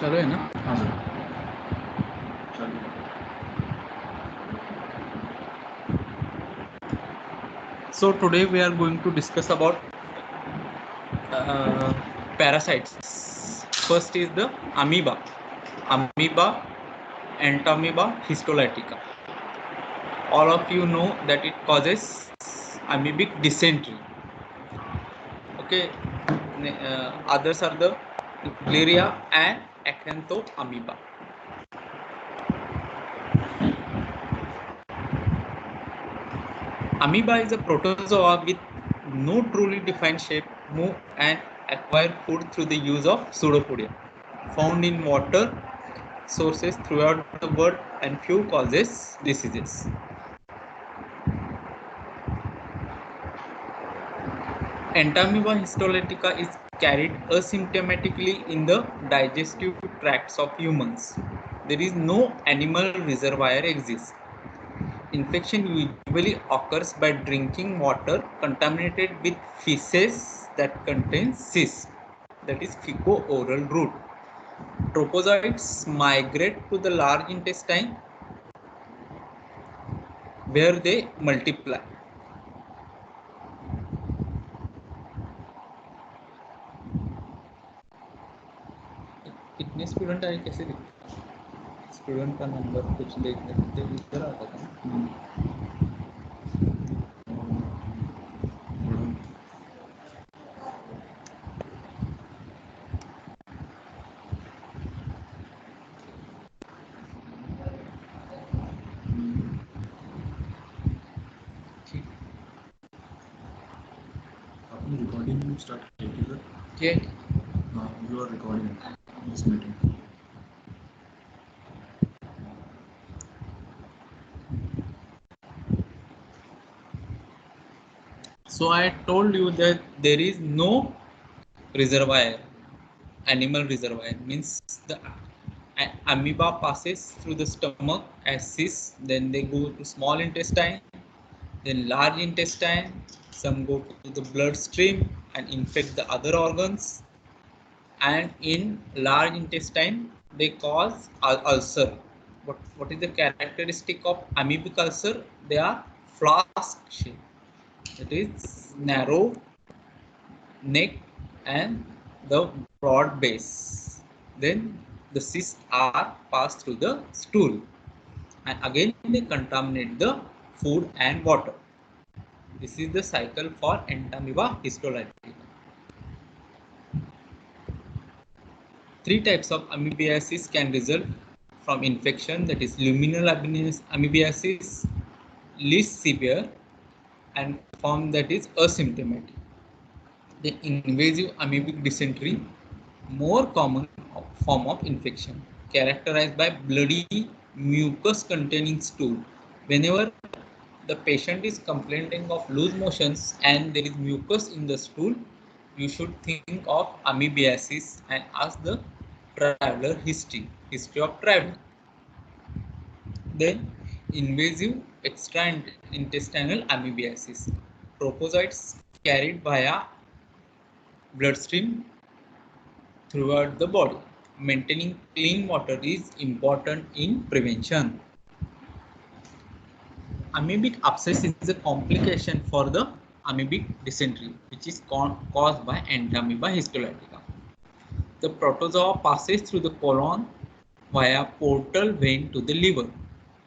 चलो है ना. हाँ सर. चलो. So today we are going to discuss about parasites. First is the amoeba, entamoeba histolytica. All of you know that it causes amoebic dysentery. Okay, others are the Neisseria and acanthoamoeba. Amoeba is a protozoa with no truly defined shape, move and acquire food through the use of pseudopodia. Found in water sources throughout the world and few causes diseases. Entamoeba histolytica is carried asymptomatically in the digestive tracts of humans. There is no animal reservoir exists. Infection usually occurs by drinking water contaminated with feces that contains cyst, that is fecal-oral route. Trophozoites migrate to the large intestine where they multiply. कितने student आए कैसे दिखता है? Student का number कुछ देखने के लिए इधर आता था. आपने रिकॉर्डिंग स्टार्ट की थी सर? क्या? हाँ, you are recording this meeting. So I told you that there is no reservoir, animal reservoir. Means the amoeba passes through the stomach as cysts, then they go to small intestine, then large intestine, some go to the bloodstream and infect the other organs, and in large intestine they cause ulcer. What is the characteristic of amoebic ulcer? They are flask shape, that is narrow neck and the broad base. Then the cysts are passed through the stool and again they contaminate the food and water. This is the cycle for Entamoeba histolytica. Three types of amoebiasis can result from infection, that is luminal amoebiasis, least severe, and form that is asymptomatic. The invasive amoebic dysentery, more common form of infection, characterized by bloody mucus containing stool. Whenever the patient is complaining of loose motions and there is mucus in the stool, you should think of amoebiasis and ask the traveler history of travel. Then invasive extraintestinal amoebiasis, trophozoites carried via bloodstream throughout the body. Maintaining clean water is important in prevention. Amoebic abscess is a complication for the amoebic dysentery, which is caused by Entamoeba histolytica. The protozoa passes through the colon via portal vein to the liver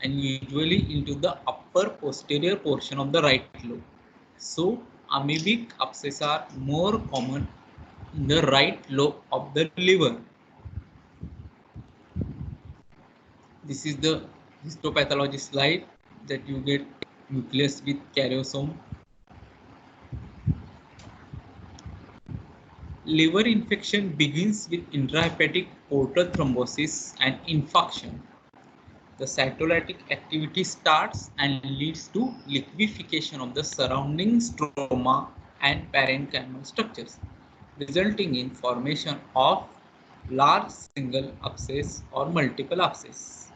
and usually into the upper posterior portion of the right lobe. So, amoebic abscess are more common in the right lobe of the liver. This is the histopathology slide that you get nucleus with karyosome. Liver infection begins with intrahepatic portal thrombosis and infarction. The cytolytic activity starts and leads to liquefaction of the surrounding stroma and parenchymal structures, resulting in formation of large single abscess or multiple abscess.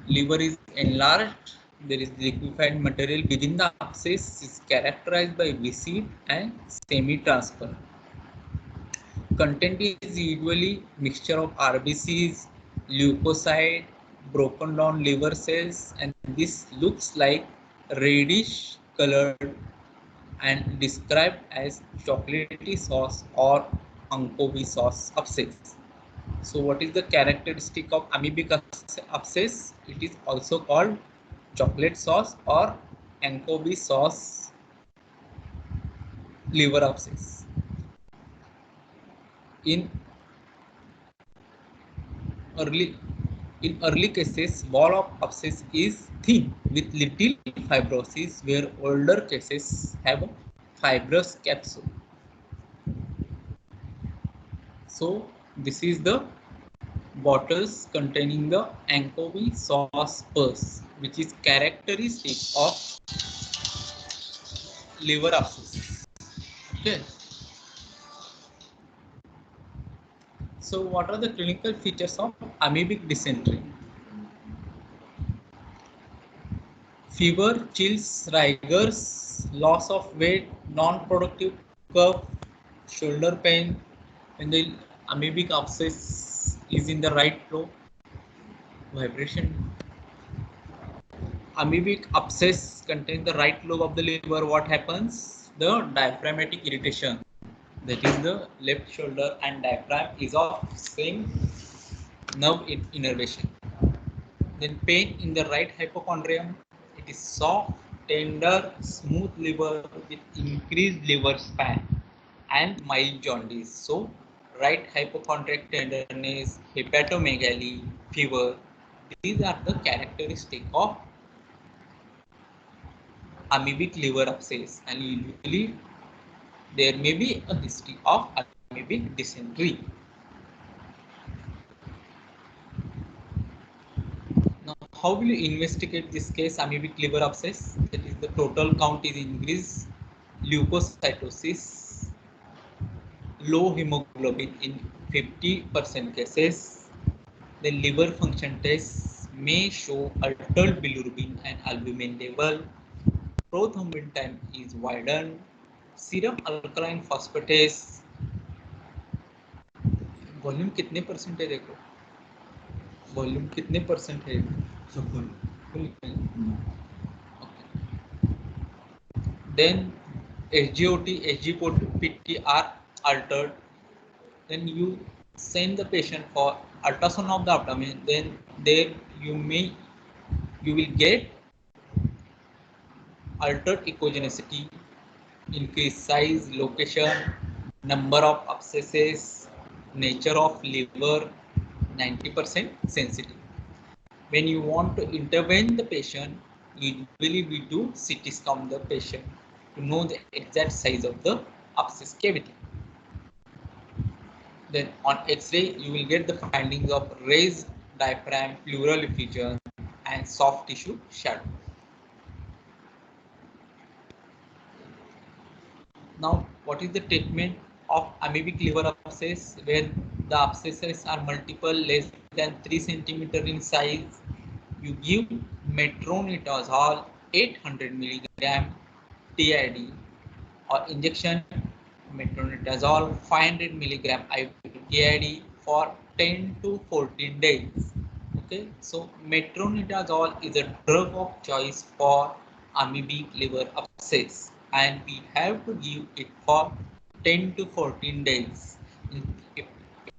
Liver is enlarged. There is liquefied material within the abscess is characterized by viscid and semi-transfer. content is usually mixture of RBCs, leukocyte, broken down liver cells, and this looks like reddish colored and described as chocolatey sauce or anchovy sauce abscess. So what is the characteristic of amoebic abscess? It is also called chocolate sauce or anchovy sauce liver abscess. In early early cases, wall of abscess is thin with little fibrosis, where older cases have a fibrous capsule. So this is the bottles containing the anchovy sauce pus, which is characteristic of liver abscess. Okay. So what are the clinical features of amoebic dysentery? Fever, chills, rigors, loss of weight, non-productive cough, shoulder pain when the amoebic abscess is in the right flow, vibration. Amoebic abscess contains the right lobe of the liver. What happens? The diaphragmatic irritation, that is the left shoulder and diaphragm is of same nerve innervation. Then pain in the right hypochondrium. It is soft, tender, smooth liver with increased liver span and mild jaundice. So, right hypochondriac tenderness, hepatomegaly, fever. These are the characteristics of amoebic liver abscess, and usually there may be a history of amoebic dysentery. Now, how will you investigate this case, amoebic liver abscess? That is, the total count is increased, leukocytosis, low hemoglobin in 50% cases. The liver function tests may show altered bilirubin and albumin level. Prothrombin time is widened. Serum alkaline phosphatase. Volume कितने percent है देखो, volume कितने percent है? Then SGOT, SGPT are altered. Then you send the patient for ultrasound of the abdomen. Then there you will get altered echogenicity, increased size, location, number of abscesses, nature of liver, 90% sensitive. When you want to intervene the patient, usually we do CT scan the patient to know the exact size of the abscess cavity. Then on X-ray, you will get the findings of raised diaphragm, pleural effusion, and soft tissue shadow. Now, what is the treatment of amoebic liver abscess, where the abscesses are multiple, less than 3 centimeter in size? You give metronidazole 800 milligram TID or injection metronidazole 500 milligram IV TID for 10 to 14 days. Okay, so metronidazole is a drug of choice for amoebic liver abscess, and we have to give it for 10 to 14 days. If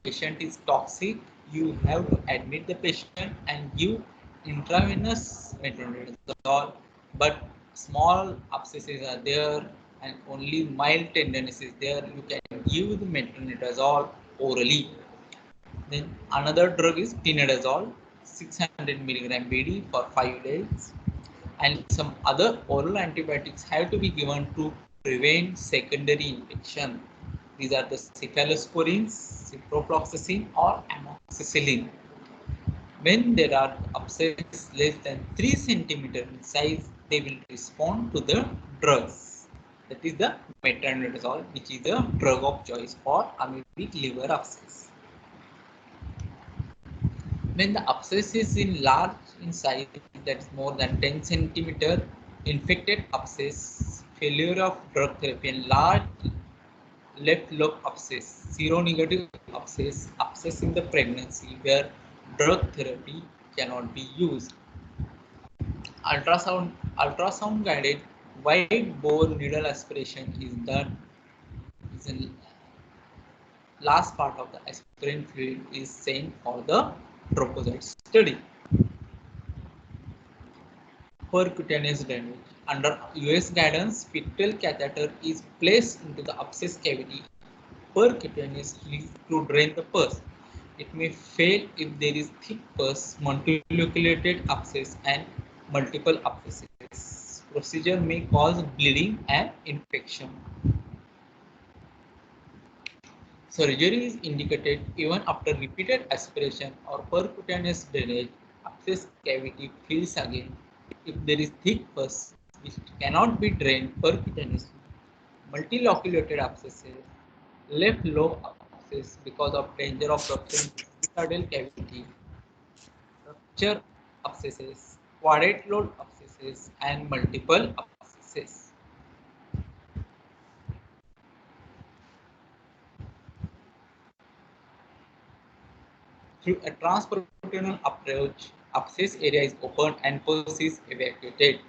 patient is toxic, you have to admit the patient and give intravenous metronidazole, but small abscesses are there and only mild tenderness is there, you can give the metronidazole orally. Then another drug is tinidazole, 600 milligram BD for 5 days. And some other oral antibiotics have to be given to prevent secondary infection. These are the cephalosporins, ciprofloxacin or amoxicillin. When there are abscesses less than 3 centimeter in size, they will respond to the drugs. That is the metronidazole, which is the drug of choice for amoebic liver abscess. When the abscess is in large in size, that's more than 10 centimeter, infected abscess, failure of drug therapy, and left lobe abscess, seronegative abscess, abscess in the pregnancy where drug therapy cannot be used. Ultrasound guided wide bore needle aspiration is the last part of the aspirin field is same for the trophozoite study. Percutaneous drainage. Under US guidance, fetal catheter is placed into the abscess cavity percutaneously to drain the pus. It may fail if there is thick pus, multiloculated abscess, and multiple abscesses. Procedure may cause bleeding and infection. Surgery is indicated even after repeated aspiration or percutaneous drainage. Abscess cavity fills again if there is thick pus which cannot be drained percutaneously. Multiloculated abscesses, left lobe abscess because of danger of rupturing suicidal cavity, rupture abscesses, quadrate lobe abscesses, and multiple abscesses. Through a transperitoneal approach, abscess area is opened and pus is evacuated.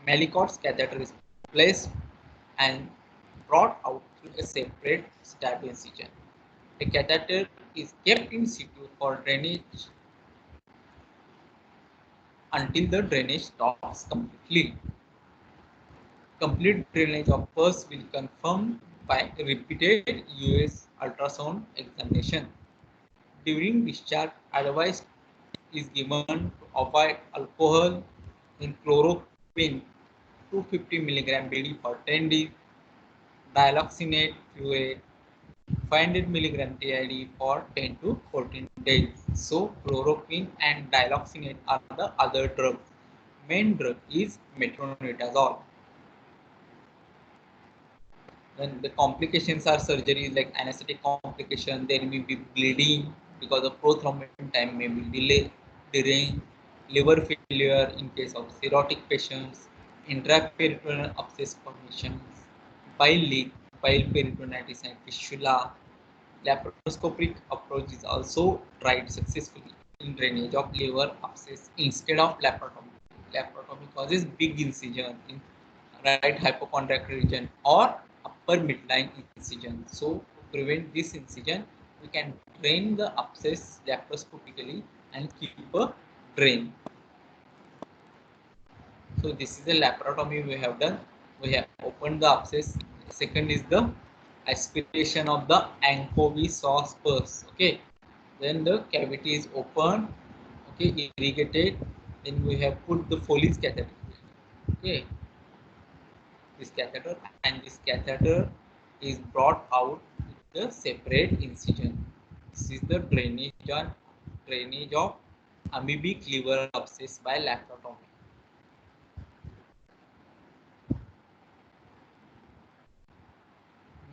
Mallicot's catheter is placed and brought out through a separate stab incision. The catheter is kept in situ for drainage until the drainage stops completely. Complete drainage of pus will confirmed by repeated US ultrasound examination. During discharge, advice is given to avoid alcohol in chloroquine 250 mg BD for 10 days, diloxinate fluid 500 mg TID for 10 to 14 days. So chloroquine and diloxinate are the other drugs. Main drug is metronidazole. When the complications are surgery like anesthetic complication, there may be bleeding because of prothrombin time may be delayed, liver failure in case of cirrhotic patients, intraperitoneal abscess formations, bile leak, bile peritonitis and fistula. Laparoscopic approach is also tried successfully in drainage of liver abscess instead of laparotomy. Laparotomy causes big incision in right hypochondriac region or upper midline incision. So to prevent this incision, we can drain the abscess laparoscopically and keep a drain. So this is the laparotomy we have done. We have opened the abscess. Second is the aspiration of the anchovy sauce pus. Okay, then the cavity is open. Okay, irrigated. Then we have put the Foley's catheter. Okay, this catheter, and this catheter is brought out with a separate incision. This is the drainage of amoebic liver abscess by laparotomy.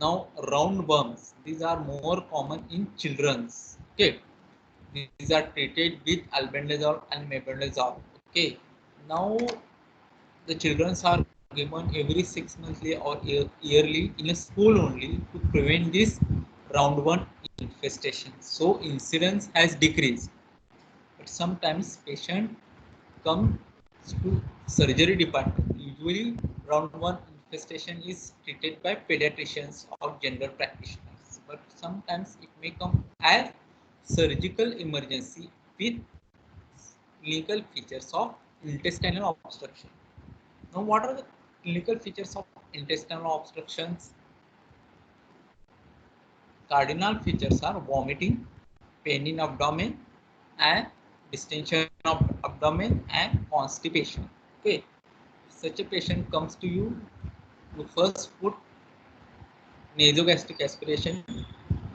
Now round worms, these are more common in children's. Okay, these are treated with albendazole and mebendazole. Okay, now the children are given every 6 monthly or yearly in a school only to prevent this roundworm infestation. So incidence has decreased, but sometimes patient comes to surgery department. Usually roundworm infestation is treated by pediatricians or general practitioners, but sometimes it may come as surgical emergency with clinical features of intestinal obstruction. Now, what are the clinical features of intestinal obstructions? Cardinal features are vomiting, pain in abdomen, and distension of abdomen and constipation. Okay, if such a patient comes to you, you first put nasogastric aspiration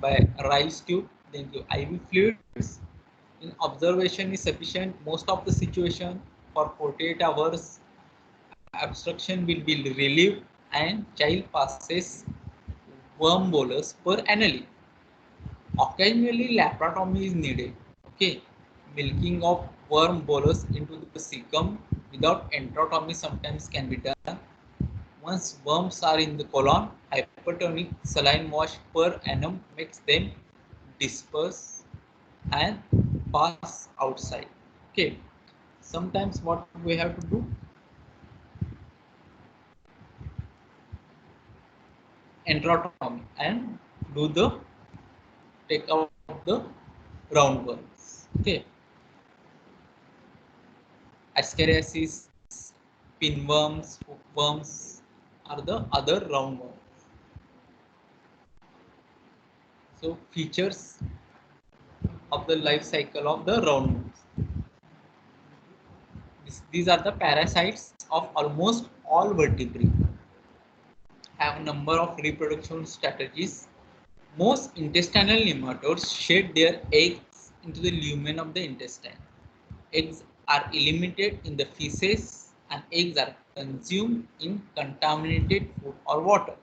by Rice tube, then give IV fluids. In observation is sufficient. Most of the situation for 48 hours, obstruction will be relieved and child passes worm bolus per annally. Occasionally, laparotomy is needed. Okay, milking of worm bolus into the cecum without enterotomy sometimes can be done. Once worms are in the colon, hypertonic saline wash per annum makes them disperse and pass outside. Okay. Sometimes what we have to do, enterotomy and do the take out the roundworms. Okay. Ascariasis, pinworms, hookworms are the other roundworms. So features of the life cycle of the roundworms. These are the parasites of almost all vertebrae. Have a number of reproduction strategies. Most intestinal nematodes shed their eggs into the lumen of the intestine. Eggs are eliminated in the feces and eggs are consumed in contaminated food or water.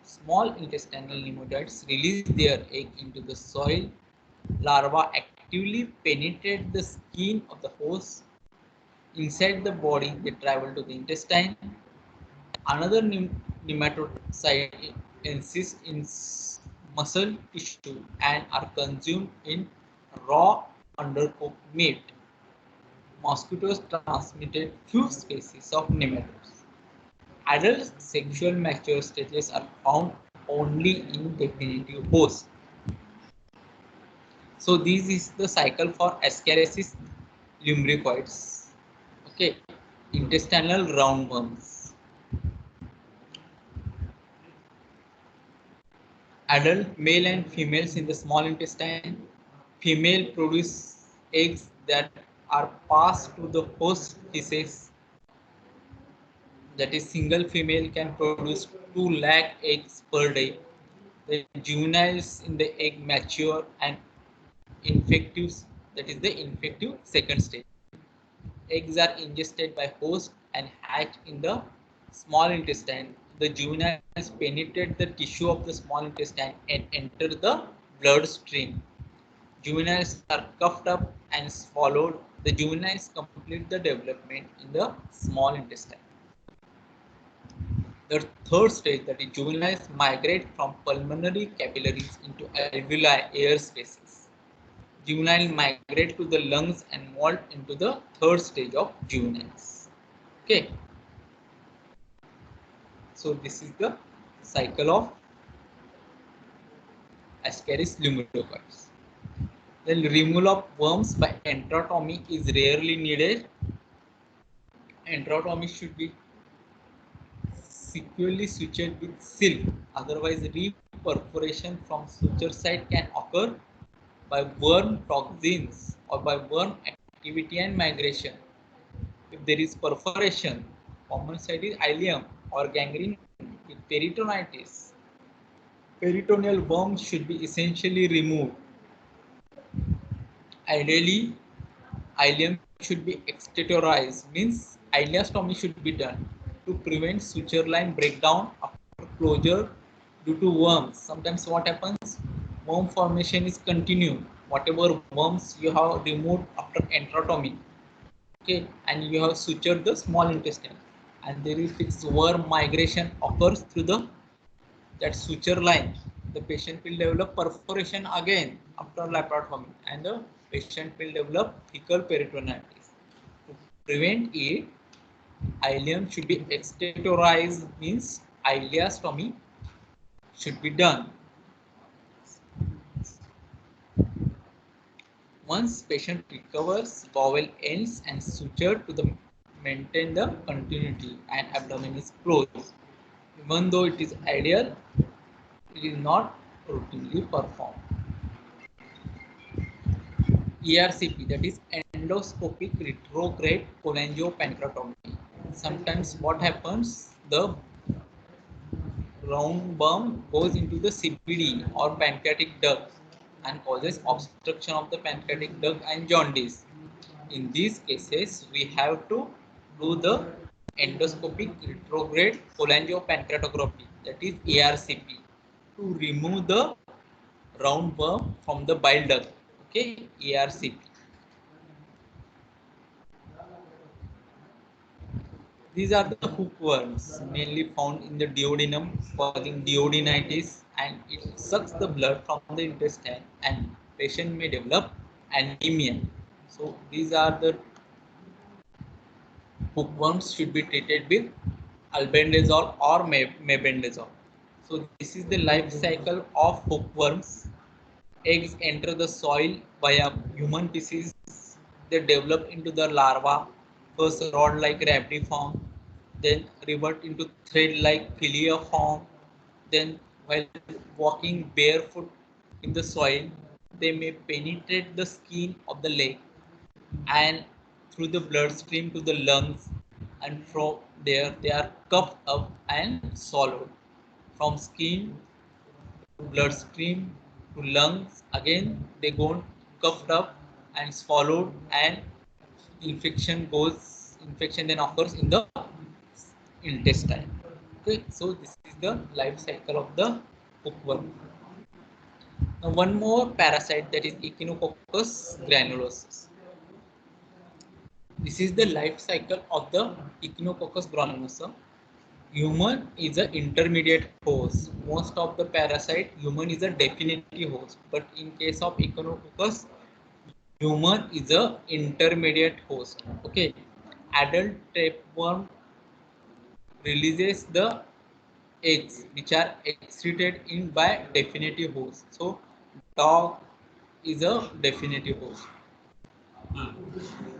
Small intestinal nematodes release their egg into the soil. Larvae actively penetrate the skin of the host. Inside the body, they travel to the intestine. Another nematode insists in muscle tissue and are consumed in raw undercooked meat. Mosquitoes transmitted few species of nematodes. Adult sexual mature stages are found only in definitive hosts. So this is the cycle for Ascariasis lumbricoides. Okay, intestinal roundworms. Adult male and females in the small intestine. Female produce eggs that are passed to the host feces. That is, single female can produce 2 lakh eggs per day. The juveniles in the egg mature and infective, that is the infective second stage. Eggs are ingested by host and hatch in the small intestine. The juveniles penetrate the tissue of the small intestine and enter the bloodstream. Juveniles are cuffed up and swallowed. The juveniles complete the development in the small intestine. The third stage, that is juveniles, migrate from pulmonary capillaries into alveoli air spaces. Juvenile migrate to the lungs and molt into the third stage of juveniles. Okay. So this is the cycle of Ascaris lumbricoides. The removal of worms by enterotomy is rarely needed. Enterotomy should be securely sutured with silk, otherwise reperforation from suture site can occur by worm toxins or by worm activity and migration. If there is perforation, common site is ileum or gangrene with peritonitis. Peritoneal worms should be essentially removed. Ideally, ileum should be exteriorized, means ileostomy should be done to prevent suture line breakdown after closure due to worms. Sometimes what happens? Worm formation is continued. Whatever worms you have removed after enterotomy, okay, and you have sutured the small intestine, and there is fixed worm migration occurs through the that suture line. The patient will develop perforation again after laparotomy, and the patient will develop fecal peritonitis. To prevent it, ileum should be exteriorized, means ileostomy should be done. Once patient recovers, bowel ends and suture to the maintain the continuity and abdomen is closed. Even though it is ideal, it is not routinely performed. ERCP, that is endoscopic retrograde cholangiopancreatomy. Sometimes what happens, the round worm goes into the CPD or pancreatic duct and causes obstruction of the pancreatic duct and jaundice. In these cases, we have to do the endoscopic retrograde cholangiopancreatography, that is ERCP, to remove the round worm from the bile duct. Okay, ERCP. These are the hookworms, mainly found in the duodenum, causing duodenitis, and it sucks the blood from the intestine, and patient may develop anemia. So these are the hookworms should be treated with albendazole or mebendazole. So this is the life cycle of hookworms. Eggs enter the soil via human feces. They develop into the larva, first rod-like rhabdiform, then revert into thread-like filiform. Then, while walking barefoot in the soil, they may penetrate the skin of the leg and through the bloodstream to the lungs, and from there they are cuffed up and swallowed. From skin bloodstream to lungs, again they go cuffed up and swallowed, and infection then occurs in the intestine. Okay, so this is the life cycle of the hookworm. Now one more parasite, that is Echinococcus granulosus. This is the life cycle of the Echinococcus granulosa. Human is an intermediate host. Most of the parasite, human is a definitive host. But in case of Echinococcus, human is a intermediate host. Okay. Adult tapeworm releases the eggs which are excreted in by definitive host. So dog is a definitive host.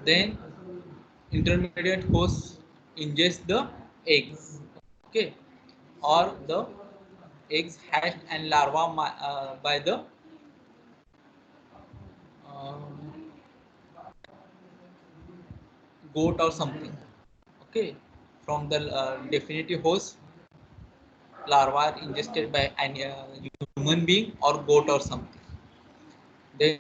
Then intermediate host ingests the eggs. Okay. Or the eggs hatched and larva by the um, goat or something. Okay, from the definitive host, larva are ingested by an human being or goat or something. Then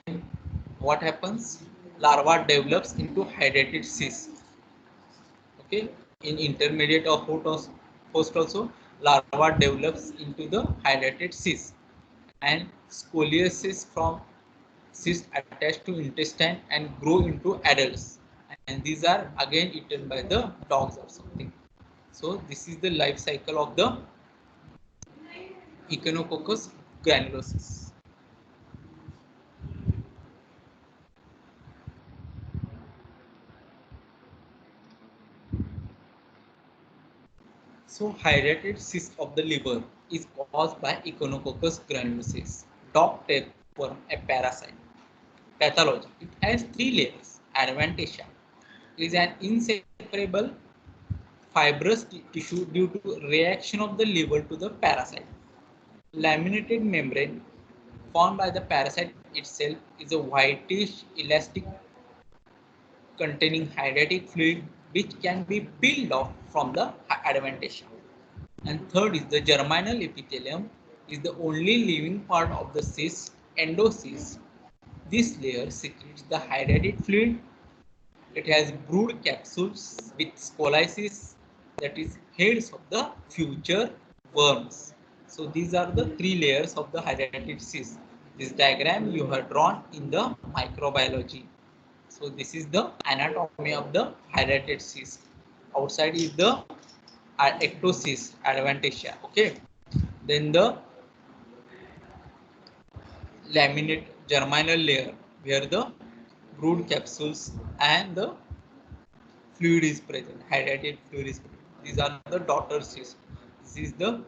what happens? Larva develops into hydrated cyst. Okay, in intermediate or host also, larva develops into the hydrated cyst, and scoliosis from cysts attached to intestine and grow into adults, and these are again eaten by the dogs or something. So this is the life cycle of the Echinococcus granulosus. So hydrated cyst of the liver is caused by Echinococcus granulosus, dog tapeworm, a parasite. Pathology: it has three layers. Adventitia is an inseparable fibrous tissue due to reaction of the liver to the parasite. Laminated membrane formed by the parasite itself is a whitish elastic containing hydratic fluid which can be peeled off from the adventitia. And third is the germinal epithelium is the only living part of the cyst, endocyst. This layer secretes the hydrated fluid. It has brood capsules with scolysis, that is heads of the future worms. So these are the three layers of the hydrated cyst. This diagram you have drawn in the microbiology. So this is the anatomy of the hydrated cyst. Outside is the ectocyst, adventitia. Okay. Then the laminate germinal layer where the brood capsules and the fluid is present, hydrated fluid is present. These are the daughter cysts. This is the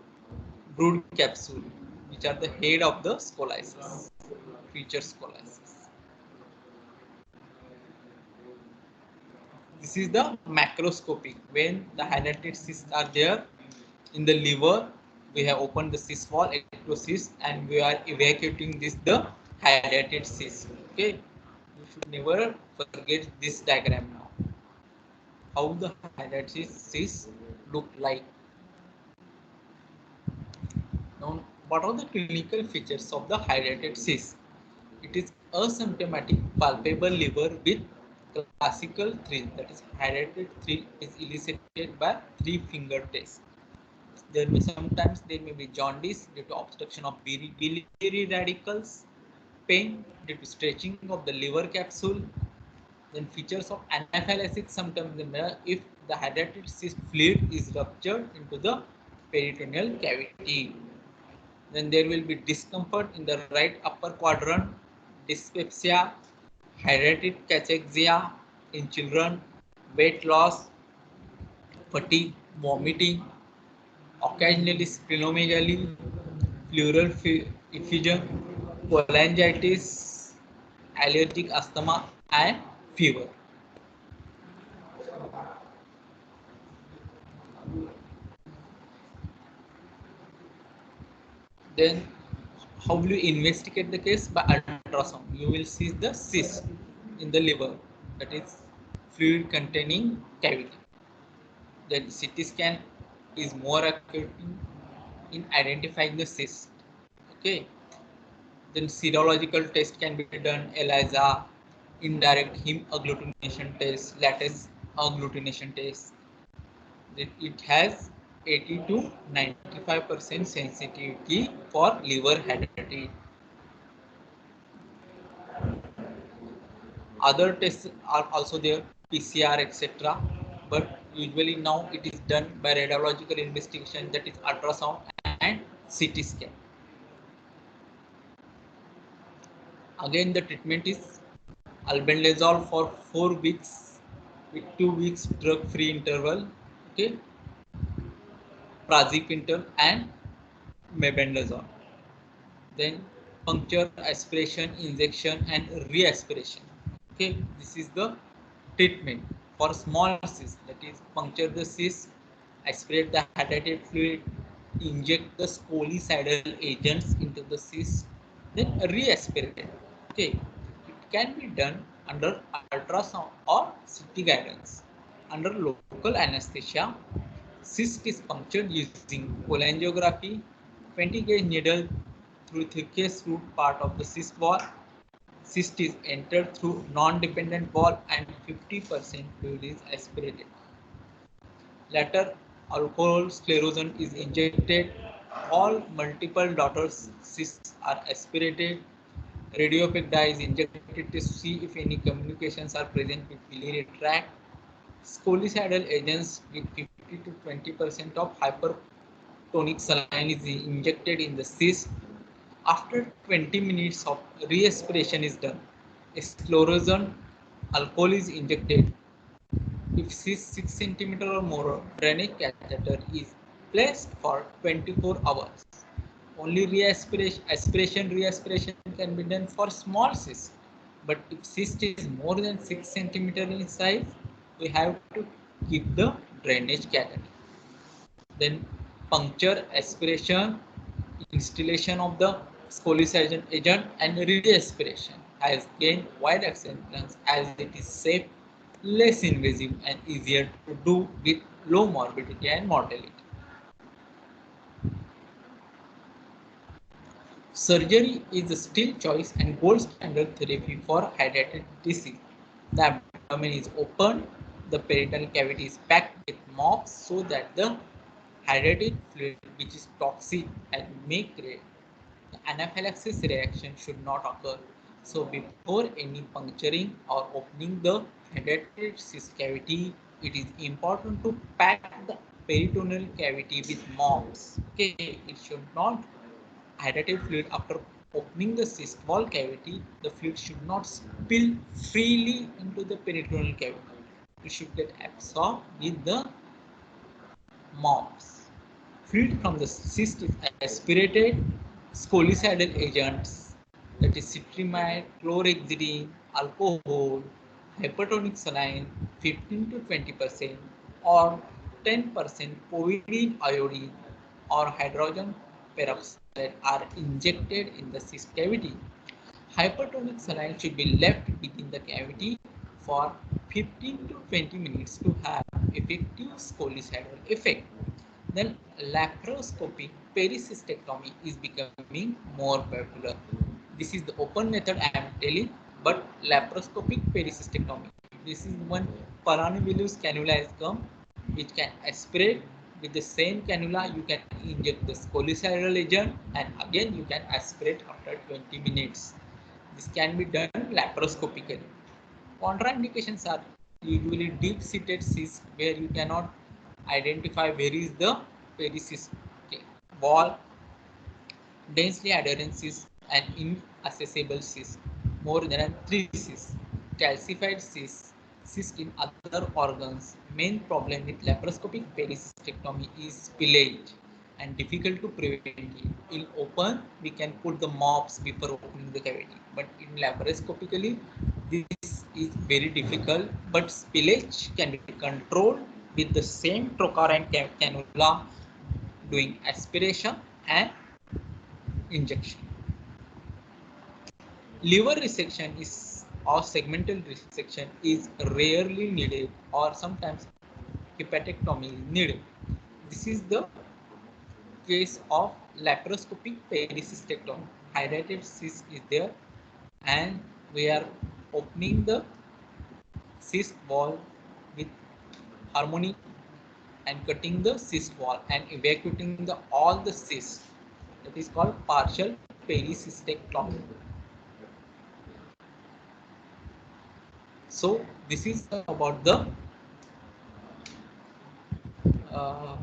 brood capsule, which are the head of the scolysis, future scolysis. This is the macroscopic. When the hydrated cysts are there in the liver, we have opened the cyst wall, ectocyst, and we are evacuating this the hydrated cyst. Okay, you should never forget this diagram now. How the hydrated cyst look like. Now, what are the clinical features of the hydrated cyst? It is asymptomatic palpable liver with classical thrill, that is hydrated thrill is elicited by three finger test. There may sometimes there may be jaundice due to obstruction of biliary radicals, pain due to stretching of the liver capsule. Then features of anaphylaxis symptoms, if the hydrated cyst fluid is ruptured into the peritoneal cavity. Then there will be discomfort in the right upper quadrant, dyspepsia, hydrated cachexia in children, weight loss, fatigue, vomiting, occasionally splenomegaly, pleural effusion, cholangitis, allergic asthma, and fever. Then, how will you investigate the case? By ultrasound. You will see the cyst in the liver, that is fluid containing cavity. Then CT scan is more accurate in identifying the cyst. Okay. Then serological test can be done, ELISA, indirect heme agglutination test, lattice agglutination test. It has 80 to 95% sensitivity for liver hepatitis. Other tests are also there, PCR, etc. But usually now it is done by radiological investigation, that is ultrasound and CT scan. Again, the treatment is albendazole for 4 weeks with 2 weeks drug-free interval. Okay, praziquantel and mebendazole. Then puncture, aspiration, injection, and re-aspiration. Okay, this is the treatment for small cyst, that is puncture the cyst, aspirate the hydrated fluid, inject the scolicidal agents into the cyst, then re-aspirate. Okay, it can be done under ultrasound or CT guidance. Under local anesthesia, cyst is punctured using cholangiography, 20 gauge needle through thickest root part of the cyst wall. Cyst is entered through non-dependent valve and 50% fluid is aspirated. Later, alcohol sclerosant is injected. All multiple daughter cysts are aspirated. Radiopaque dye is injected to see if any communications are present with biliary tract. Scolicidal agents with 50 to 20% of hypertonic saline is injected in the cyst. After 20 minutes of re-aspiration is done, sclerosant alcohol is injected. If 6 centimeter or more, drainage catheter is placed for 24 hours. Only re-aspiration can be done for small cyst. But if cyst is more than 6 centimeter in size, we have to keep the drainage catheter. Then puncture, aspiration, installation of the scolicidal agent, and re-aspiration has gained wide acceptance as it is safe, less invasive, and easier to do with low morbidity and mortality. Surgery is the still choice and gold standard therapy for hydrated disease. The abdomen is open, the peritoneal cavity is packed with mops so that the hydrated fluid, which is toxic and may create anaphylaxis reaction, should not occur. So before any puncturing or opening the hydrated cyst cavity, it is important to pack the peritoneal cavity with mops. Okay, it should not hydrated fluid after opening the cyst wall cavity. The fluid should not spill freely into the peritoneal cavity. It should get absorbed with the mops. Fluid from the cyst is aspirated. Scolicidal agents, that is citrimide, chlorhexidine, alcohol, hypertonic saline, 15 to 20%, or 10% povidone iodine or hydrogen peroxide are injected in the cyst cavity. Hypertonic saline should be left within the cavity for 15 to 20 minutes to have effective scolicidal effect. Then laparoscopic pericystectomy is becoming more popular. This is the open method I am telling, but laparoscopic pericystectomy, this is one Paranivillus cannula has come, which can aspirate. With the same cannula you can inject the scolicidal agent, and again you can aspirate after 20 minutes. This can be done laparoscopically. Contraindications are usually deep-seated cyst where you cannot identify where is the pericyst wall, densely adherent cyst, and inaccessible cyst, more than 3 cysts, calcified cysts, cyst in other organs. Main problem with laparoscopic pericystectomy is spillage and difficult to prevent it. In open, we can put the mops before opening the cavity, but in laparoscopically, this is very difficult. But spillage can be controlled with the same trocar and cannula, doing aspiration and injection. Liver resection is or segmental resection is rarely needed, or sometimes hepatectomy is needed. This is the case of laparoscopic pericystectomy. Hydrated cyst is there, and we are opening the cyst wall with harmonic and cutting the cyst wall and evacuating the all the cysts. That is called partial pericystectomy. So this is about the uh,